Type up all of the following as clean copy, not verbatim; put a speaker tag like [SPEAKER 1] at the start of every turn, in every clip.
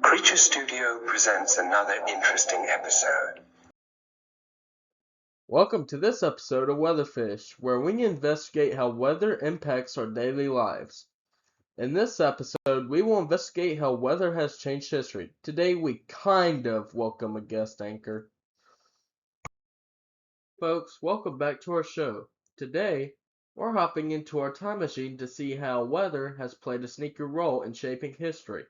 [SPEAKER 1] Creature Studio presents another interesting episode.
[SPEAKER 2] Welcome to this episode of Weatherfish, where we investigate how weather impacts our daily lives. In this episode, we will investigate how weather has changed history. Today, we kind of welcome a guest anchor. Folks, welcome back to our show. Today, we're hopping into our time machine to see how weather has played a sneaky role in shaping history.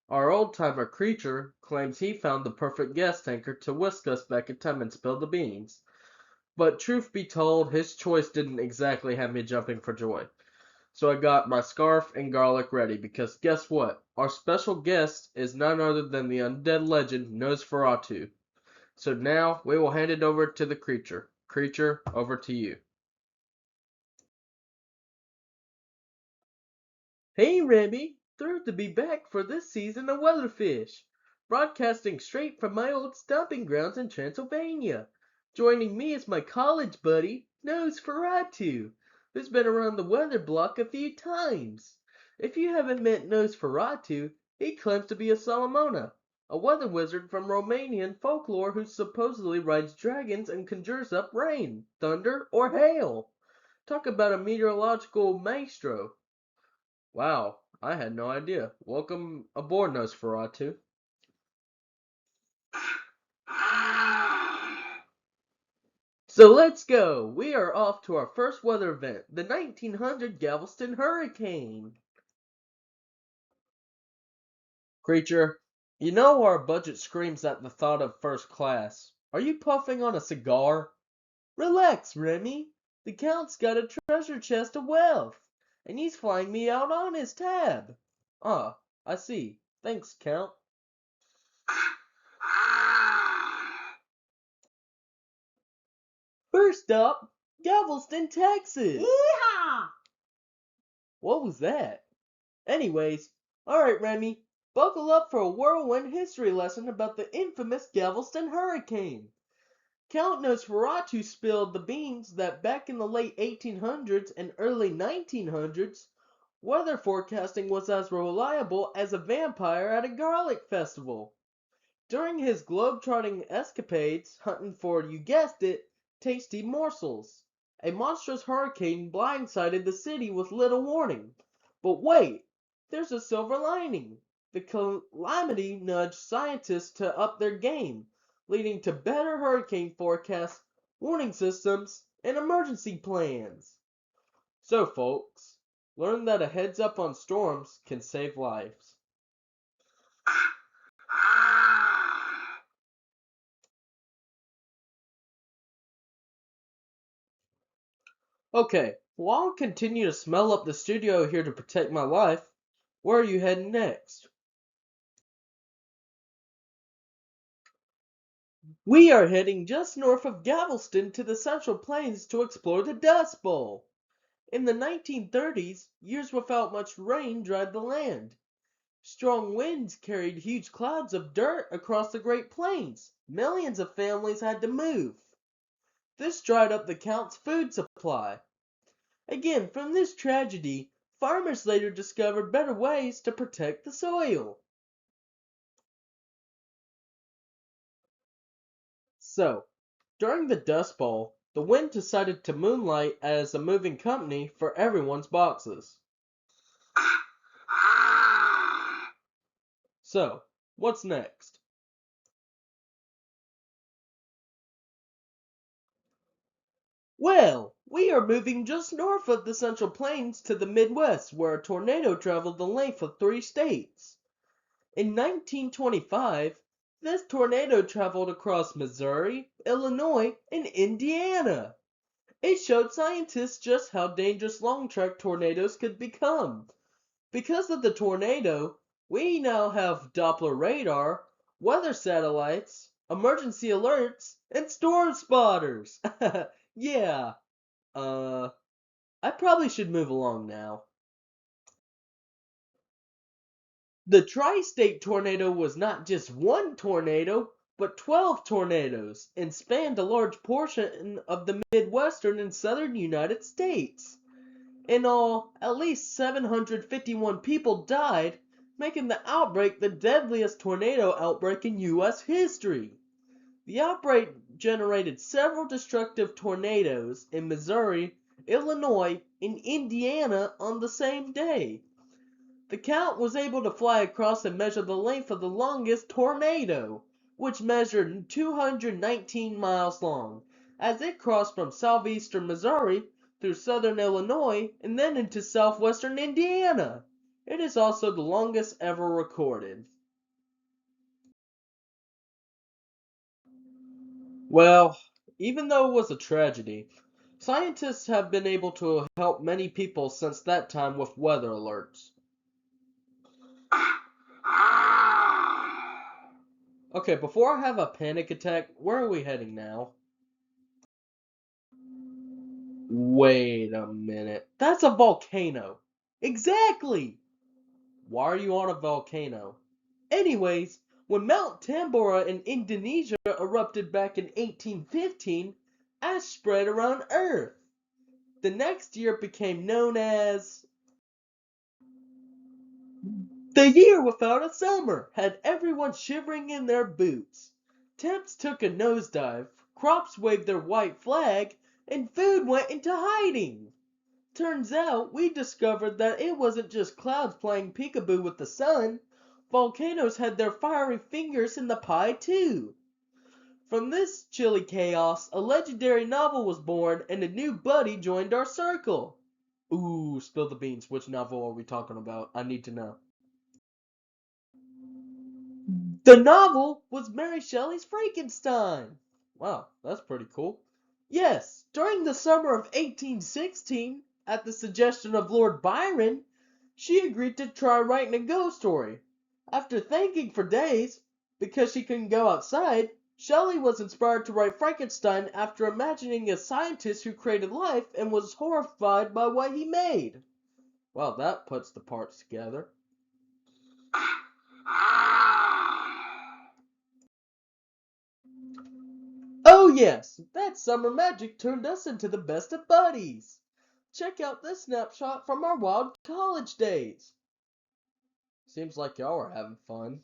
[SPEAKER 2] Our old-timer creature claims he found the perfect guest anchor to whisk us back in time and spill the beans. But truth be told, his choice didn't exactly have me jumping for joy. So I got my scarf and garlic ready because guess what? Our special guest is none other than the undead legend Nosferatu. So now we will hand it over to the creature. Creature, over to you. Hey Remi, thrilled to be back for this season of Weatherfish, broadcasting straight from my old stomping grounds in Transylvania. Joining me is my college buddy, Nosferatu, who's been around the weather block a few times. If you haven't met Nosferatu, he claims to be a Solomona, a weather wizard from Romanian folklore who supposedly rides dragons and conjures up rain, thunder, or hail. Talk about a meteorological maestro. Wow, I had no idea. Welcome aboard, Nosferatu. So let's go. We are off to our first weather event, the 1900 Galveston Hurricane. Creature, you know our budget screams at the thought of first class. Are you puffing on a cigar? Relax, Remi. The Count's got a treasure chest of wealth, and he's flying me out on his tab. Ah, I see. Thanks, Count. First up, Galveston, Texas.
[SPEAKER 3] Yeehaw!
[SPEAKER 2] What was that? Anyways, alright Remi, buckle up for a whirlwind history lesson about the infamous Galveston Hurricane. Count Nosferatu spilled the beans that back in the late 1800s and early 1900s, weather forecasting was as reliable as a vampire at a garlic festival. During his globe-trotting escapades hunting for, you guessed it, tasty morsels, a monstrous hurricane blindsided the city with little warning. But wait, there's a silver lining. The calamity nudged scientists to up their game, leading to better hurricane forecasts, warning systems, and emergency plans. So folks, learn that a heads up on storms can save lives. Okay, well I'll continue to smell up the studio here to protect my life. Where are you heading next? We are heading just north of Galveston to the Central Plains to explore the Dust Bowl. In the 1930s, years without much rain dried the land. Strong winds carried huge clouds of dirt across the Great Plains. Millions of families had to move. This dried up the Count's food supply. Again, from this tragedy, farmers later discovered better ways to protect the soil. So, during the Dust Bowl, the wind decided to moonlight as a moving company for everyone's boxes. So, what's next? Well, we are moving just north of the Central Plains to the Midwest, where a tornado traveled the length of 3 states. In 1925, this tornado traveled across Missouri, Illinois, and Indiana. It showed scientists just how dangerous long-track tornadoes could become. Because of the tornado, we now have Doppler radar, weather satellites, emergency alerts, and storm spotters. Yeah, I probably should move along now. The tri-state tornado was not just one tornado, but 12 tornadoes, and spanned a large portion of the Midwestern and Southern United States. In all, at least 751 people died, making the outbreak the deadliest tornado outbreak in U.S. history. The outbreak generated several destructive tornadoes in Missouri, Illinois, and Indiana on the same day. The Count was able to fly across and measure the length of the longest tornado, which measured 219 miles long, as it crossed from southeastern Missouri through southern Illinois and then into southwestern Indiana. It is also the longest ever recorded. Well, even though it was a tragedy, scientists have been able to help many people since that time with weather alerts. Okay, before I have a panic attack, where are we heading now? Wait a minute. That's a volcano. Exactly! Why are you on a volcano? Anyways, when Mount Tambora in Indonesia erupted back in 1815, ash spread around Earth. The next year became known as the year without a summer, had everyone shivering in their boots. Temps took a nosedive, crops waved their white flag, and food went into hiding. Turns out we discovered that it wasn't just clouds playing peekaboo with the sun. Volcanoes had their fiery fingers in the pie too. From this chilly chaos, a legendary novel was born and a new buddy joined our circle. Ooh, spill the beans. Which novel are we talking about? I need to know. The novel was Mary Shelley's Frankenstein. Wow, that's pretty cool. Yes, during the summer of 1816, at the suggestion of Lord Byron, she agreed to try writing a ghost story. After thinking for days, because she couldn't go outside, Shelley was inspired to write Frankenstein after imagining a scientist who created life and was horrified by what he made. Well, that puts the parts together. Oh yes, that summer magic turned us into the best of buddies. Check out this snapshot from our wild college days. Seems like y'all are having fun.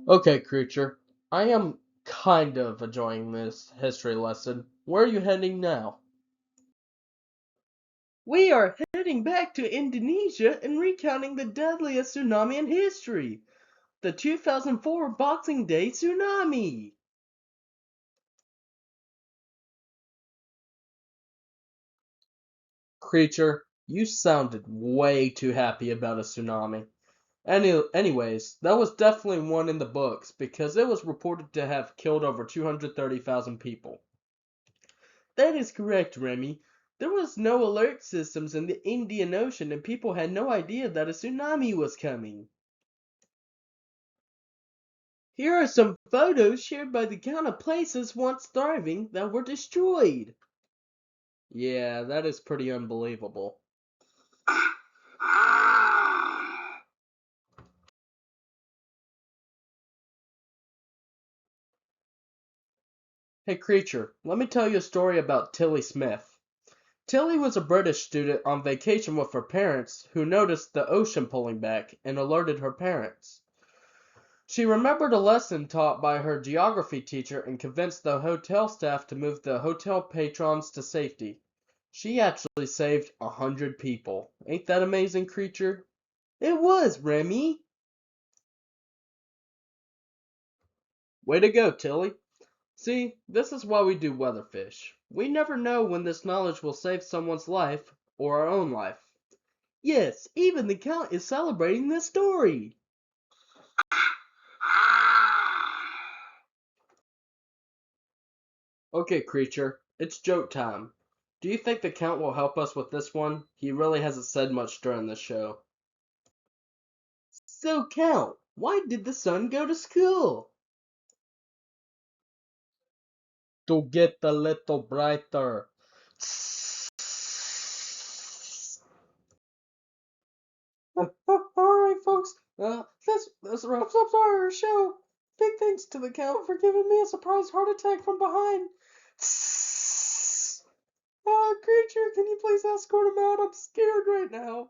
[SPEAKER 2] Okay, creature. I am kind of enjoying this history lesson. Where are you heading now? We are heading back to Indonesia and recounting the deadliest tsunami in history, the 2004 Boxing Day tsunami. Creature, you sounded way too happy about a tsunami. Anyways, that was definitely one in the books because it was reported to have killed over 230,000 people. That is correct, Remi. There was no alert systems in the Indian Ocean and people had no idea that a tsunami was coming. Here are some photos shared by the count of places once thriving that were destroyed. Yeah, that is pretty unbelievable. Hey creature, let me tell you a story about Tilly Smith. Tilly was a British student on vacation with her parents who noticed the ocean pulling back and alerted her parents. She remembered a lesson taught by her geography teacher and convinced the hotel staff to move the hotel patrons to safety. She actually saved 100 people. Ain't that amazing, creature? It was, Remy. Way to go, Tilly. See, this is why we do Weatherfish. We never know when this knowledge will save someone's life or our own life. Yes, even the Count is celebrating this story. Okay, creature, it's joke time. Do you think the Count will help us with this one? He really hasn't said much during the show. So, Count, why did the sun go to school? To get a little brighter. Alright, folks. This wraps up our show. Big thanks to the Count for giving me a surprise heart attack from behind. Oh, creature, can you please escort him out? I'm scared right now.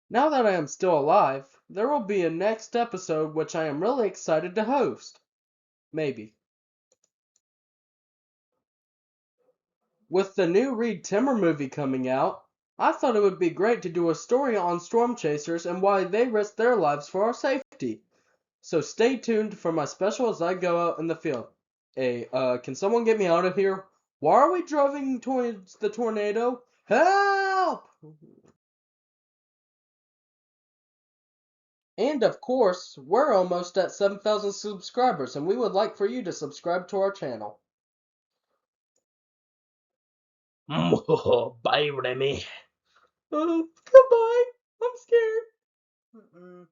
[SPEAKER 2] Now that I am still alive, there will be a next episode which I am really excited to host. Maybe. With the new Reed Timmer movie coming out, I thought it would be great to do a story on storm chasers and why they risk their lives for our safety. So stay tuned for my special as I go out in the field. Hey, can someone get me out of here? Why are we driving towards the tornado? Help! And of course, we're almost at 7,000 subscribers, and we would like for you to subscribe to our channel.
[SPEAKER 3] Bye, Remi.
[SPEAKER 2] Goodbye. I'm scared.